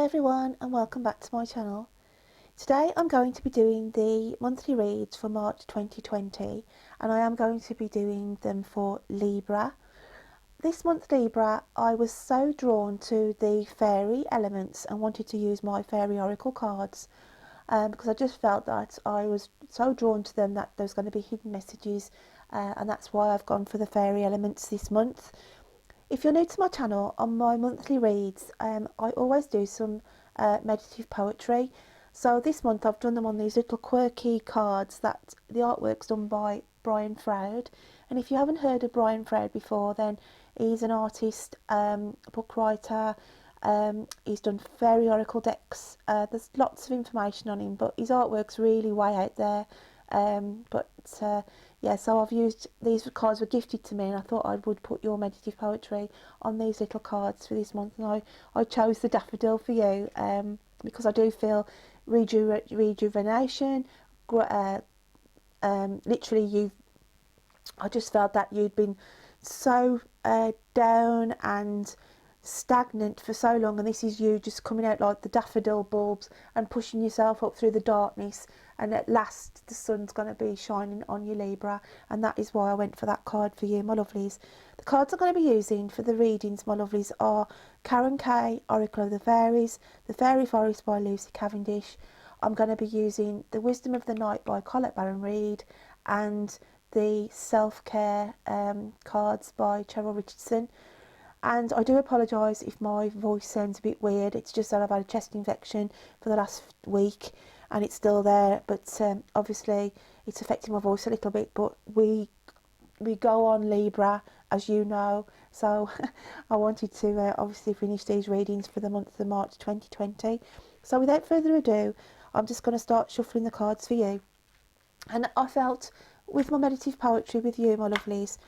everyone, and welcome back to my channel. Today I'm going to be doing the monthly reads for March 2020, and I am going to be doing them for Libra. This month Libra, I was so drawn to the fairy elements and wanted to use my fairy oracle cards because I just felt that I was so drawn to them that there's going to be hidden messages, and that's why I've gone for the fairy elements this month. If you're new to my channel, on my monthly reads, I always do some meditative poetry. So this month I've done them on these little quirky cards that the artwork's done by Brian Froud. And if you haven't heard of Brian Froud before, then he's an artist, book writer. He's done fairy oracle decks. There's lots of information on him, but his artwork's really way out there. Yeah, so I've used, these cards were gifted to me, and I thought I would put your meditative poetry on these little cards for this month, and I chose the daffodil for you because I do feel rejuvenation. Literally, I just felt that you'd been so down and stagnant for so long, and this is you just coming out like the daffodil bulbs and pushing yourself up through the darkness, and at last the sun's going to be shining on you, Libra, and that is why I went for that card for you, my lovelies. The cards I'm going to be using for the readings, my lovelies, are Karen Kay, Oracle of the Fairies, The Fairy Forest by Lucy Cavendish. I'm going to be using The Wisdom of the Night by Colette Baron Reid, and the Self-Care cards by Cheryl Richardson. And I do apologise if my voice sounds a bit weird. It's just that I've had a chest infection for the last week and it's still there, but obviously it's affecting my voice a little bit. But we go on Libra, as you know, so I wanted to obviously finish these readings for the month of March 2020. So without further ado, I'm just going to start shuffling the cards for you. And I felt with my meditative poetry with you, my lovelies,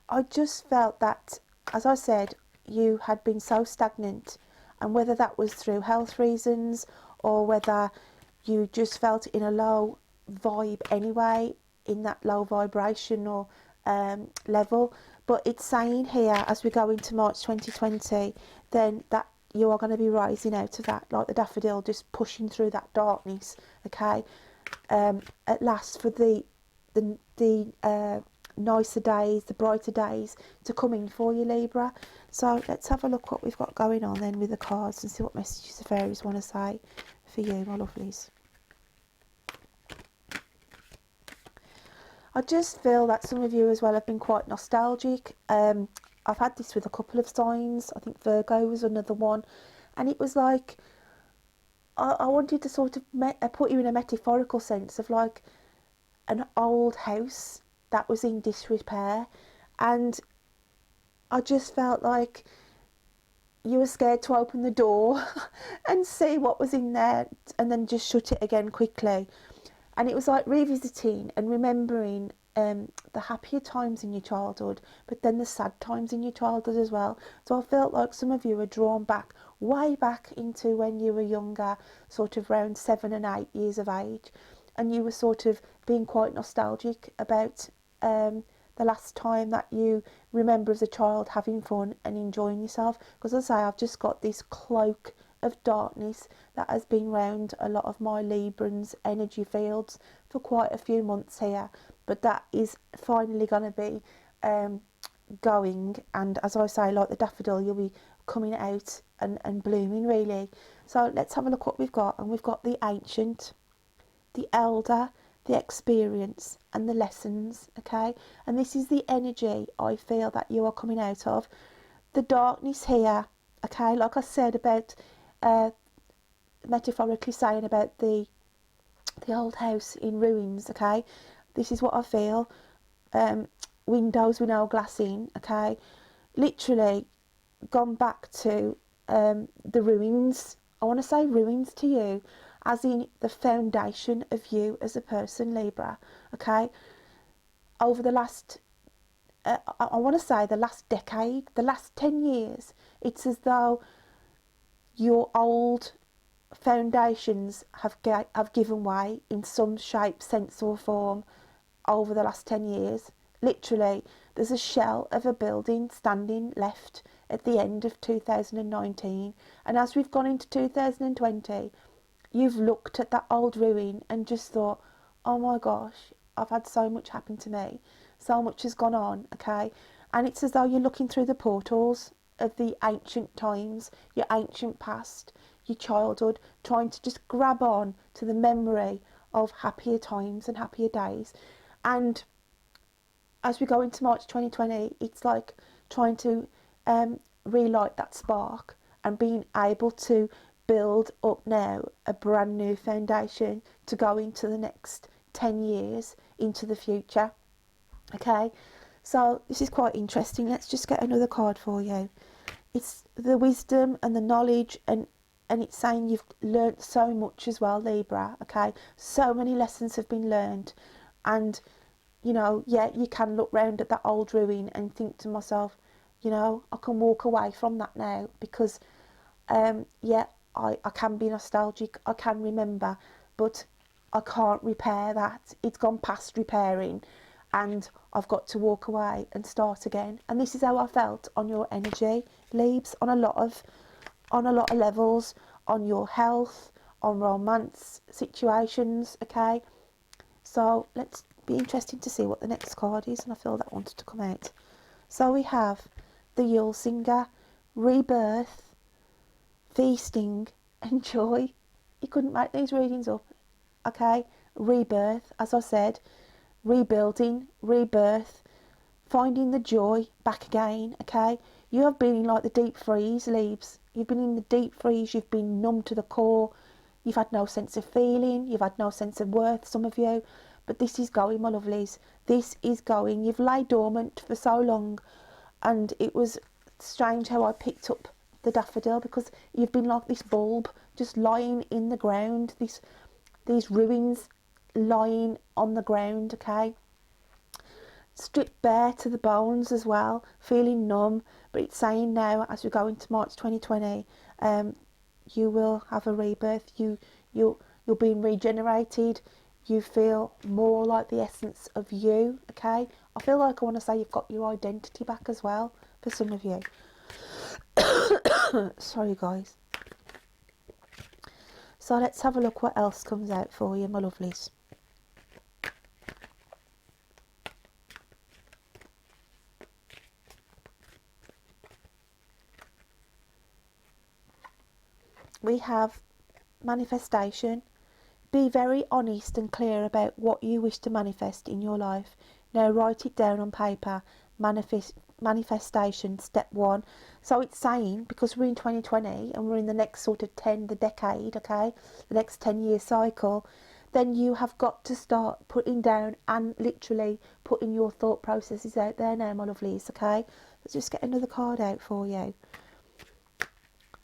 I just felt that, as I said, you had been so stagnant, and whether that was through health reasons or whether you just felt in a low vibe anyway, in that low vibrational level. But it's saying here, as we go into March 2020, then that you are going to be rising out of that, like the daffodil, just pushing through that darkness, okay, at last, for the nicer days, the brighter days to come in for you, Libra. So let's have a look what we've got going on then with the cards and see what messages the fairies want to say for you, my lovelies. I just feel that some of you as well have been quite nostalgic. I've had this with a couple of signs. I think Virgo was another one, and it was like I wanted to sort of put you in a metaphorical sense of like an old house that was in disrepair, and I just felt like you were scared to open the door and see what was in there and then just shut it again quickly. And it was like revisiting and remembering the happier times in your childhood, but then the sad times in your childhood as well. So I felt like some of you were drawn back, way back into when you were younger, sort of around 7 and 8 years of age, and you were sort of being quite nostalgic about the last time that you remember as a child having fun and enjoying yourself. Because as I say, I've just got this cloak of darkness that has been round a lot of my Librans' energy fields for quite a few months here, but that is finally going to be going, and as I say, like the daffodil, you'll be coming out and blooming really. So let's have a look what we've got. And we've got the Ancient, the Elder, the Experience, and the Lessons, okay? And this is the energy I feel that you are coming out of. The darkness here, okay, like I said about metaphorically saying about the old house in ruins, okay? This is what I feel. Windows with no glass in, okay? Literally gone back to the ruins. I want to say ruins to you, as in the foundation of you as a person, Libra, okay? Over the last, I want to say the last decade, the last 10 years, it's as though your old foundations have given way in some shape, sense or form over the last 10 years. Literally, there's a shell of a building standing left at the end of 2019, and as we've gone into 2020, you've looked at that old ruin and just thought, oh my gosh, I've had so much happen to me, so much has gone on, okay? And it's as though you're looking through the portals of the ancient times, your ancient past, your childhood, trying to just grab on to the memory of happier times and happier days. And as we go into March 2020, it's like trying to relight that spark and being able to build up now a brand new foundation to go into the next 10 years into the future. Okay, so this is quite interesting. Let's just get another card for you. It's the wisdom and the knowledge, and it's saying you've learnt so much as well, Libra. Okay, so many lessons have been learned, and you know, yeah, you can look round at that old ruin and think to myself, you know, I can walk away from that now because yeah, I can be nostalgic, I can remember, but I can't repair that. It's gone past repairing, and I've got to walk away and start again. And this is how I felt on your energy, Leaves, on a lot of levels, on your health, on romance situations, okay? So let's be interesting to see what the next card is, and I feel that wanted to come out. So we have the Yule Singer, Rebirth, Feasting and Joy. You couldn't make these readings up, okay? Rebirth, as I said, rebuilding, rebirth, finding the joy back again, okay? You have been in like the deep freeze, Leaves. You've been in the deep freeze, you've been numb to the core, you've had no sense of feeling, you've had no sense of worth, some of you. But this is going, my lovelies. This is going. You've lay dormant for so long, and it was strange how I picked up the daffodil, because you've been like this bulb just lying in the ground, these ruins lying on the ground, okay? Stripped bare to the bones as well, feeling numb. But it's saying now, as we go into March 2020, you will have a rebirth. You're being regenerated. You feel more like the essence of you, okay? I feel like I want to say you've got your identity back as well for some of you. Sorry, guys. So let's have a look what else comes out for you, my lovelies. We have manifestation. Be very honest and clear about what you wish to manifest in your life. Now write it down on paper. Manifestation, step 1. So it's saying, because we're in 2020 and we're in the next sort of the decade, okay, the next 10-year cycle, then you have got to start putting down and literally putting your thought processes out there now, my lovelies, okay? Let's just get another card out for you.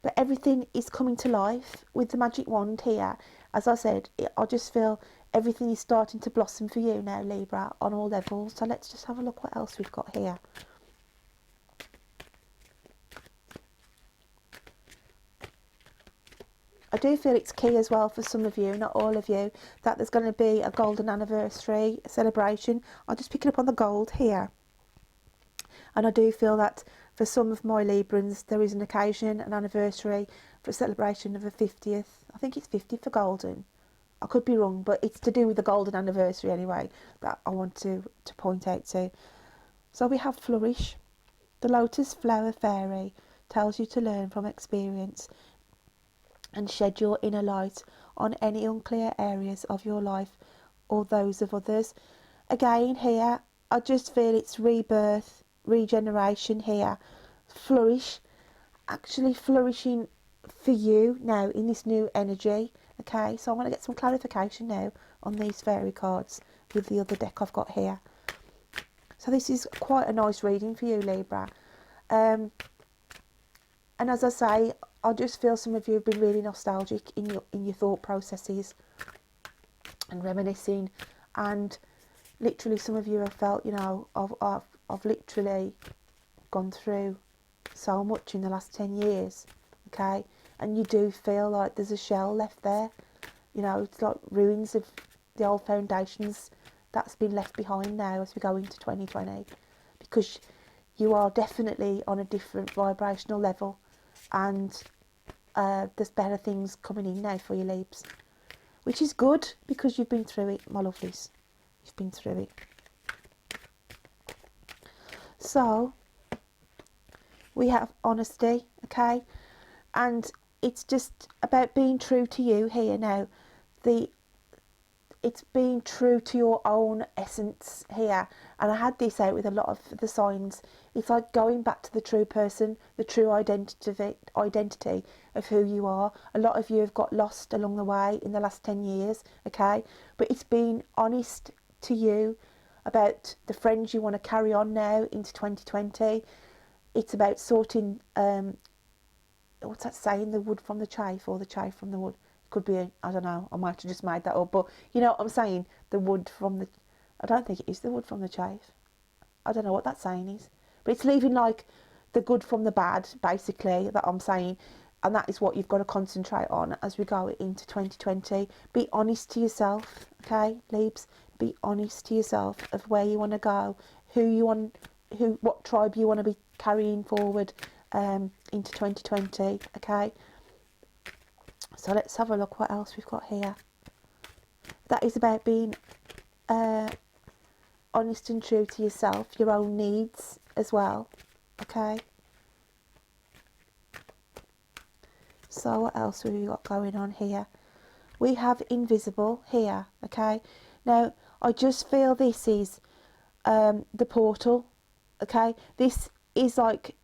But everything is coming to life with the magic wand here. As I said, I just feel everything is starting to blossom for you now, Libra, on all levels. So let's just have a look what else we've got here. I do feel it's key as well for some of you, not all of you, that there's going to be a golden anniversary celebration. I'm just picking up on the gold here. And I do feel that for some of my Librans, there is an occasion, an anniversary for a celebration of a 50th. I think it's 50 for golden. I could be wrong, but it's to do with the golden anniversary anyway, that I want to point out to. So we have Flourish. The Lotus Flower Fairy tells you to learn from experience and shed your inner light on any unclear areas of your life or those of others. Again here, I just feel it's rebirth, regeneration here. Flourish, actually flourishing for you now in this new energy. Okay, so I want to get some clarification now on these fairy cards with the other deck I've got here. So this is quite a nice reading for you, Libra. And as I say, I just feel some of you have been really nostalgic in your thought processes and reminiscing, and literally some of you have felt, you know, I've literally gone through so much in the last 10 years, okay, and you do feel like there's a shell left there, you know, it's like ruins of the old foundations that's been left behind now as we go into 2020, because you are definitely on a different vibrational level, and there's better things coming in now for you, Libs, which is good because you've been through it, my lovelies. You've been through it. So we have honesty, okay, and it's just about being true to you here now. It's being true to your own essence here, and I had this out with a lot of the signs. It's like going back to the true person, the true identity of who you are. A lot of you have got lost along the way in the last 10 years, okay, but it's being honest to you about the friends you want to carry on now into 2020. It's about sorting, what's that saying, the wood from the chaff or the chaff from the wood. It could be, I don't know, I might have just made that up, but you know what I'm saying, the wood from the, I don't think it is the wood from the chaff. I don't know what that saying is, but it's leaving like the good from the bad, basically, that I'm saying, and that is what you've got to concentrate on as we go into 2020. Be honest to yourself, okay, Libs? Be honest to yourself of where you want to go, what tribe you want to be carrying forward into 2020, okay? So let's have a look what else we've got here. That is about being honest and true to yourself, your own needs as well, okay? So what else have we got going on here? We have invisible here, okay? Now, I just feel this is the portal, okay? This is like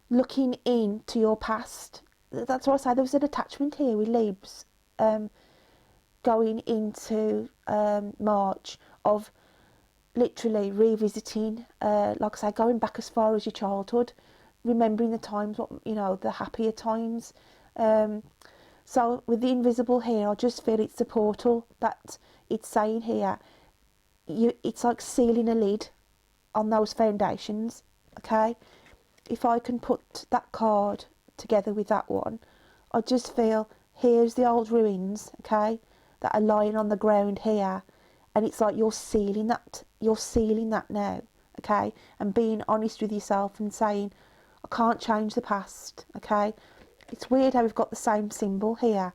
looking into your past. That's what I say, there was an attachment here with Libs going into March of literally revisiting, like I say, going back as far as your childhood, remembering the times, the happier times. So with the invisible here, I just feel it's the portal that it's saying here. It's like sealing a lid on those foundations, okay? If I can put that card together with that one, I just feel here's the old ruins, okay, that are lying on the ground here, and it's like you're sealing that now, okay, and being honest with yourself and saying, I can't change the past, okay. It's weird how we've got the same symbol here.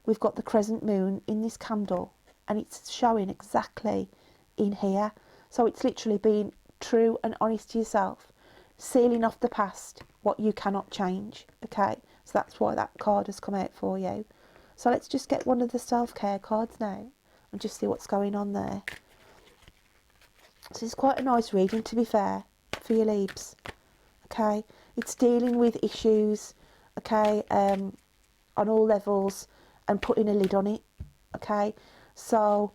We've got the crescent moon in this candle, and it's showing exactly in here. So it's literally being true and honest to yourself, sealing off the past, what you cannot change, okay? So that's why that card has come out for you. So let's just get one of the self-care cards now and just see what's going on there. So it's quite a nice reading, to be fair, for your Libs, okay? It's dealing with issues, okay, on all levels, and putting a lid on it, okay? So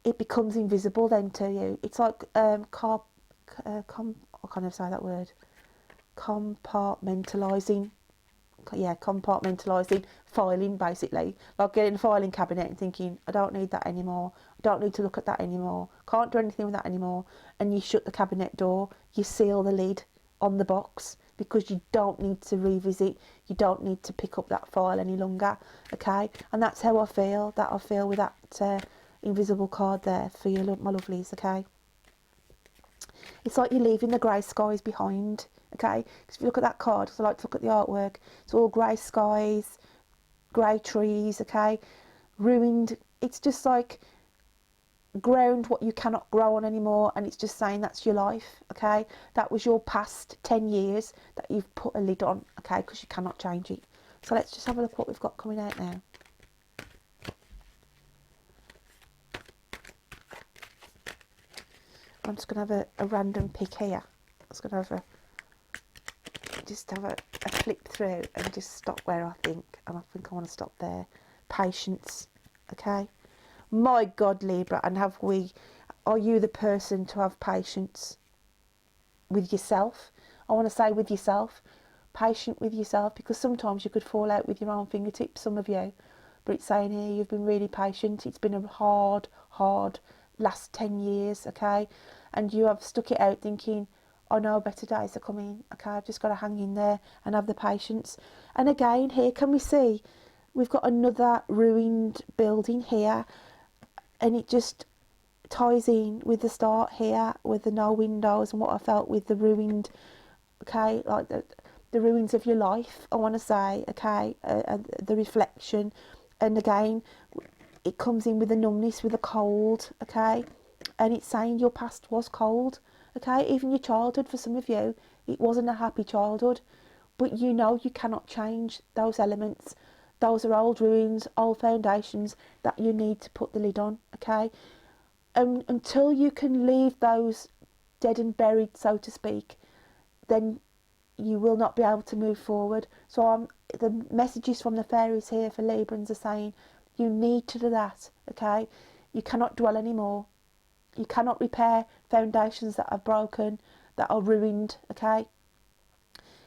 it becomes invisible then to you. It's like I can't even say that word. Compartmentalising. Yeah, compartmentalising, filing, basically. Like getting a filing cabinet and thinking, I don't need that anymore. I don't need to look at that anymore. Can't do anything with that anymore. And you shut the cabinet door. You seal the lid on the box because you don't need to revisit. You don't need to pick up that file any longer, okay? And that's how I feel. With that invisible card there for you, my lovelies, okay? It's like you're leaving the grey skies behind, okay? Because if you look at that card, because I like to look at the artwork, it's all grey skies, grey trees, okay? Ruined. It's just like ground what you cannot grow on anymore, and it's just saying that's your life, okay? That was your past 10 years that you've put a lid on, okay? Because you cannot change it. So let's just have a look what we've got coming out now. I'm just going to have a random pick here. I'm just going to have a flip through and just stop where I think, and I think I want to stop there. Patience, okay? My God, Libra, and are you the person to have patience with yourself? I want to say with yourself, patient with yourself, because sometimes you could fall out with your own fingertips, some of you, but it's saying here you've been really patient. It's been a hard last 10 years, okay? And you have stuck it out thinking, I know better days are coming, okay? I've just got to hang in there and have the patience. And again, here, can we see, we've got another ruined building here, and it just ties in with the start here with the no windows and what I felt with the ruined, okay, like the ruins of your life, I want to say, okay, the reflection. And again, it comes in with the numbness, with the cold, okay, and it's saying your past was cold, okay, even your childhood, for some of you, it wasn't a happy childhood, but you know you cannot change those elements. Those are old ruins, old foundations that you need to put the lid on, okay? And until you can leave those dead and buried, so to speak, then you will not be able to move forward. So the messages from the fairies here for Librans are saying you need to do that, okay? You cannot dwell anymore. You cannot repair foundations that are broken, that are ruined, okay?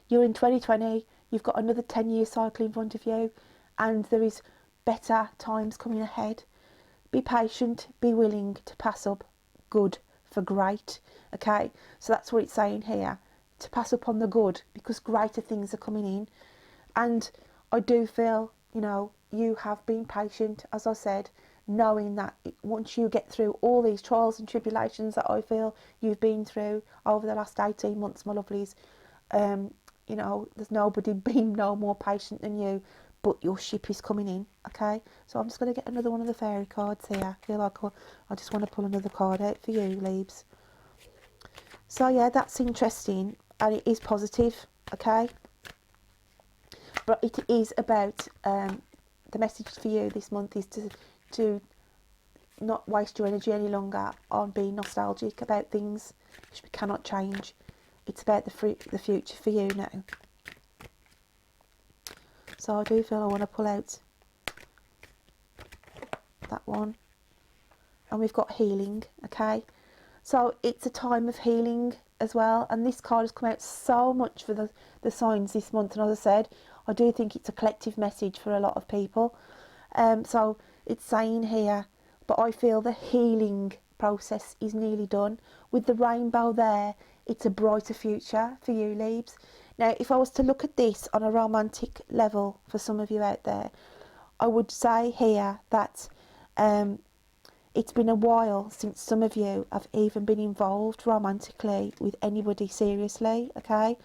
You're in 2020, you've got another 10-year cycle in front of you, and there is better times coming ahead. Be patient, be willing to pass up good for great, okay? So that's what it's saying here, to pass up on the good, because greater things are coming in. And I do feel, you have been patient, as I said, knowing that once you get through all these trials and tribulations that I feel you've been through over the last 18 months, my lovelies, there's nobody been no more patient than you, but your ship is coming in, okay? So I'm just going to get another one of the fairy cards here. I feel like I just want to pull another card out for you, Leaves. So yeah, that's interesting, and it is positive, okay? But it is about, the message for you this month is to not waste your energy any longer on being nostalgic about things which we cannot change. It's about the future for you now. So I do feel I want to pull out that one. And we've got healing, okay? So it's a time of healing as well. And this card has come out so much for the signs this month. And as I said, I do think it's a collective message for a lot of people. So it's saying here, but I feel the healing process is nearly done. With the rainbow there, it's a brighter future for you, Leaves. Now, if I was to look at this on a romantic level for some of you out there, I would say here that it's been a while since some of you have even been involved romantically with anybody seriously, okay?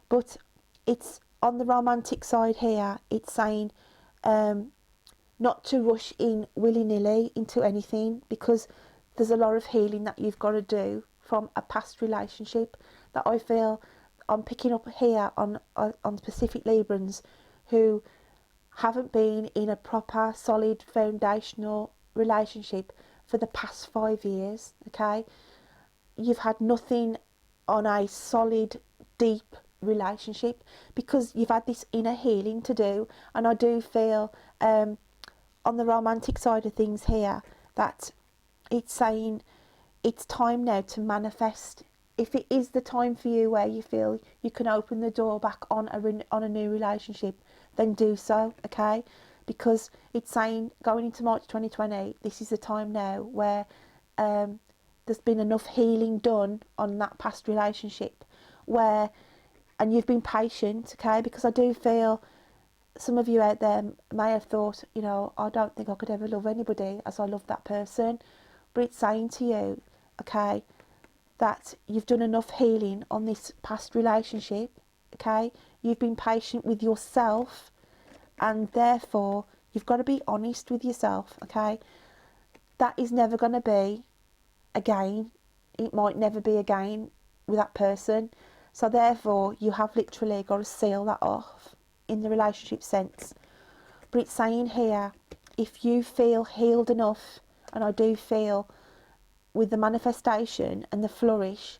But it's on the romantic side here, it's saying not to rush in willy-nilly into anything, because there's a lot of healing that you've got to do from a past relationship that I feel I'm picking up here on specific Librans who haven't been in a proper, solid, foundational relationship for the past 5 years, okay? You've had nothing on a solid, deep relationship because you've had this inner healing to do. And I do feel on the romantic side of things here that it's saying it's time now to manifest. If it is the time for you where you feel you can open the door back on a new relationship, then do so, okay? Because it's saying going into March 2020, this is the time now where there's been enough healing done on that past relationship and you've been patient, okay? Because I do feel some of you out there may have thought, I don't think I could ever love anybody as I love that person. But it's saying to you, okay, that you've done enough healing on this past relationship, okay? You've been patient with yourself, and therefore you've got to be honest with yourself, okay? That is never going to be again. It might never be again with that person. So therefore you have literally got to seal that off in the relationship sense. But it's saying here, if you feel healed enough, and I do feel with the manifestation and the flourish,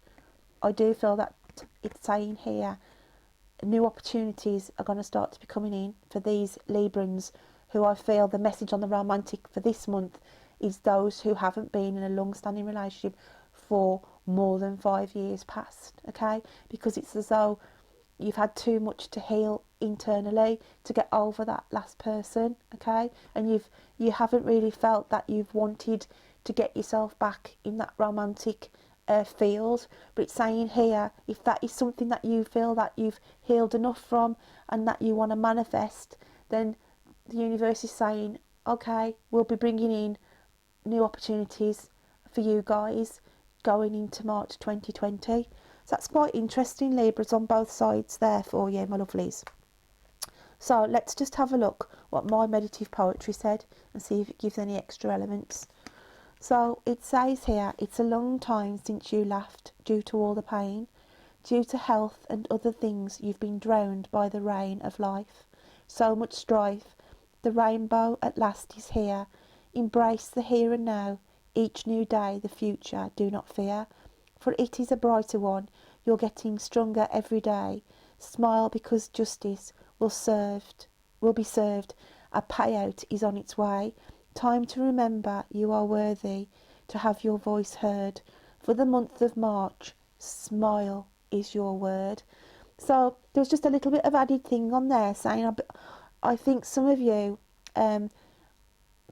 I do feel that it's saying here new opportunities are going to start to be coming in for these Librans, who I feel the message on the romantic for this month is those who haven't been in a long-standing relationship for more than 5 years past, okay? Because it's as though you've had too much to heal internally to get over that last person, okay? And you haven't really felt that you've wanted to get yourself back in that romantic field. But it's saying here, if that is something that you feel that you've healed enough from and that you want to manifest, then the universe is saying, okay, we'll be bringing in new opportunities for you guys going into March 2020. So that's quite interesting, Libras, on both sides there for you, my lovelies. So let's just have a look what my meditative poetry said and see if it gives any extra elements. So it says here, it's a long time since you laughed due to all the pain. Due to health and other things, you've been drowned by the rain of life. So much strife. The rainbow at last is here. Embrace the here and now. Each new day, the future, do not fear. For it is a brighter one. You're getting stronger every day. Smile because justice will be served. A payout is on its way. Time to remember you are worthy to have your voice heard. For the month of March, smile is your word. So there was just a little bit of added thing on there saying I think some of you,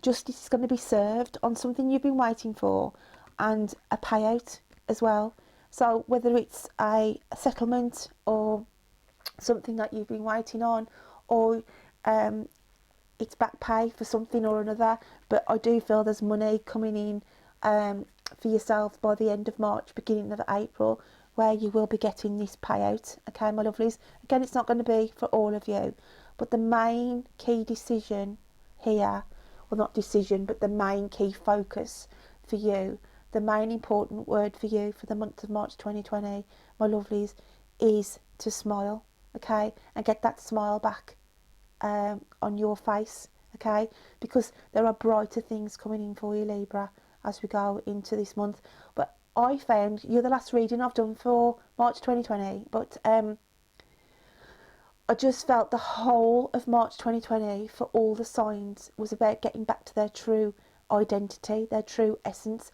justice is going to be served on something you've been waiting for, and a payout as well. So whether it's a settlement or something that you've been waiting on, or it's back pay for something or another, but I do feel there's money coming in for yourself by the end of March, beginning of April, where you will be getting this payout. Okay, my lovelies. Again, it's not going to be for all of you, but the main key decision here, well, not decision, but the main key focus for you, the main important word for you for the month of March 2020, my lovelies, is to smile, okay, and get that smile back on your face, okay, because there are brighter things coming in for you, Libra, as we go into this month. But I found you're the last reading I've done for March 2020, but I just felt the whole of March 2020 for all the signs was about getting back to their true identity, their true essence,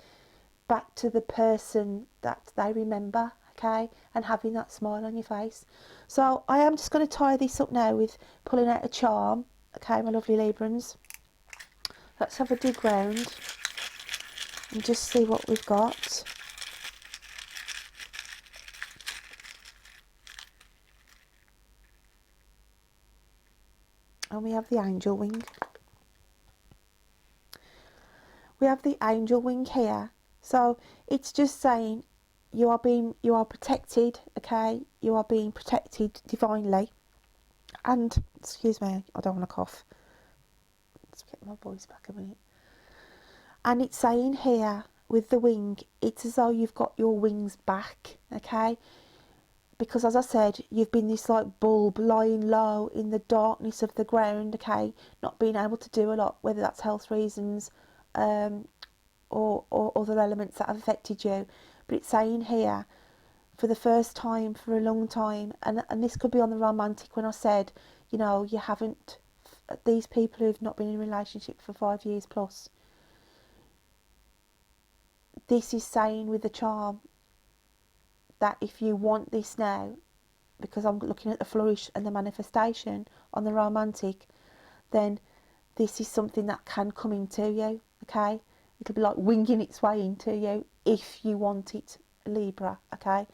back to the person that they remember, okay, and having that smile on your face. So I am just going to tie this up now with pulling out a charm, okay, my lovely Librans. Let's have a dig round and just see what we've got. And we have the angel wing. We have the angel wing here. So it's just saying you are protected, okay? You are being protected divinely. And excuse me, I don't want to cough. Let's get my voice back a minute. And it's saying here with the wing, it's as though you've got your wings back, okay? Because as I said, you've been this like bulb lying low in the darkness of the ground, okay, not being able to do a lot, whether that's health reasons or other elements that have affected you. But it's saying here, for the first time for a long time, and this could be on the romantic, when I said, you know, you haven't, these people who've not been in a relationship for 5 years plus, this is saying with the charm that if you want this now, because I'm looking at the flourish and the manifestation on the romantic, then this is something that can come into you, okay? It'll be like winging its way into you if you want it, Libra, okay?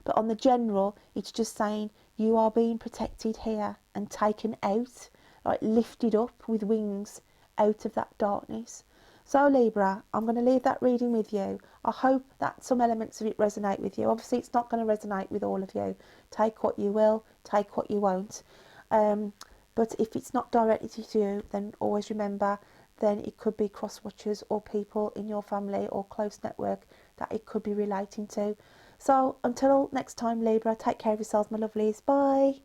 But on the general, it's just saying you are being protected here and taken out, like lifted up with wings out of that darkness. So Libra, I'm going to leave that reading with you. I hope that some elements of it resonate with you. Obviously, it's not going to resonate with all of you. Take what you will, take what you won't. But if it's not directly to you, then always remember, then it could be cross-watchers or people in your family or close network that it could be relating to. So until next time, Libra, take care of yourselves, my lovelies. Bye.